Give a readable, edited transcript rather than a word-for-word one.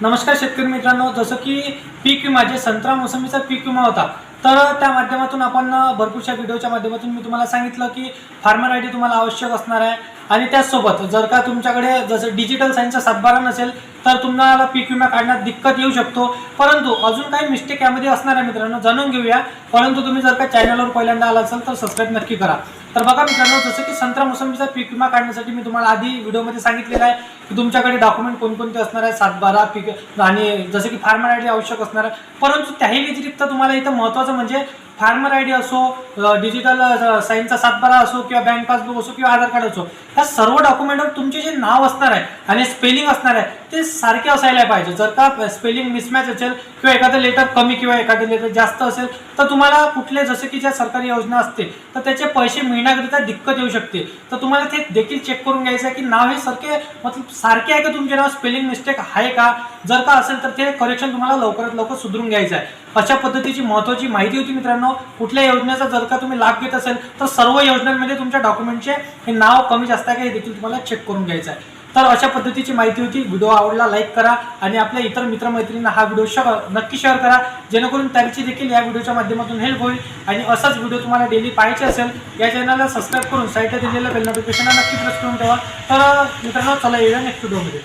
नमस्कार शेतकरी मित्रांनो, जसं की पीक विमा जे संत्रा मोसंबीचा पीक विमा होता, तर त्या माध्यमातून आपण भरपूरशा व्हिडिओच्या माध्यमातून मी तुम्हाला सांगितलं की फार्मर आय डी तुम्हाला आवश्यक असणार आहे। आणि त्याचसोबत जर का तुमच्याकडे जसं डिजिटल सायन्सचा सातबारा नसेल तर तुम्हाला पीक विमा काढण्यात दिक्कत येऊ शकतो। परंतु अजून काही मिस्टेक यामध्ये असणार आहे मित्रांनो, जाणून घेऊया। परंतु तुम्ही जर का चॅनलवर पहिल्यांदा आला असाल तर सबस्क्राईब नक्की करा। तर बघा मित्रांनो, जसं की संत्रा मोसंबीचा पीक विमा काढण्यासाठी मी तुम्हाला आधी व्हिडिओमध्ये सांगितलेलं आहे की तुमच्याकडे डॉक्युमेंट कोणकोणते असणार आहे, सातबारा पीक आणि जसं की फार्मर आय डी आवश्यक असणार आहे। परंतु त्याही व्यतिरिक्त तुम्हाला इथं महत्त्वाचं म्हणजे फार्मर आय डी असो, डिजिटल सायन्सचा सातबारा असो किंवा बँक पासबुक असो किंवा आधार कार्ड असो, या सर्व डॉक्युमेंटवर तुमचे जे नाव असणार आहे आणि स्पेलिंग असणार आहे ते सारखे असायला पाहिजे। जर का स्पेलिंग मिसमॅच असेल किंवा एखादं लेटर कमी किंवा एखादं लेटर जास्त असेल तर तुम्हाला कुठले जसे की ज्या सरकारी योजना असते तर त्याचे पैसे मिळण्याकरिता दिक्कत येऊ शकते। तर तुम्हाला ते देखील चेक करून घ्यायचं आहे की नाव हे सारखे आहे का, तुमचे नाव स्पेलिंग मिस्टेक आहे का। जर का असेल तर ते करेक्शन तुम्हाला लवकरात लवकर सुधारून घ्यायचं आहे। अशा पद्धतीची महत्त्वाची माहिती होती मित्रांनो। कुठल्या योजनेचा जर का तुम्ही लाभ घेत असेल तर सर्व योजनांमध्ये तुमच्या डॉक्युमेंटचे हे नाव कमी जास्त आहे का हे देखील तुम्हाला चेक करून घ्यायचं आहे। तर अशा पद्धतीची माहिती होती। व्हिडिओ आवडला लाईक करा आणि आपल्या इतर मित्रमैत्रिणींना हा व्हिडिओ नक्की शेअर करा, जेणेकरून त्यांची देखील या व्हिडिओच्या माध्यमातून हेल्प होईल। आणि असाच व्हिडिओ तुम्हाला डेली पाहायचे असेल या चॅनलला सबस्क्राईब करून साईडला दिलेल्या बेल नोटिफिकेशनला नक्की प्रेस करून ठेवा। तर मित्रांनो, चला येऊया नेक्स्ट व्हिडिओमध्ये।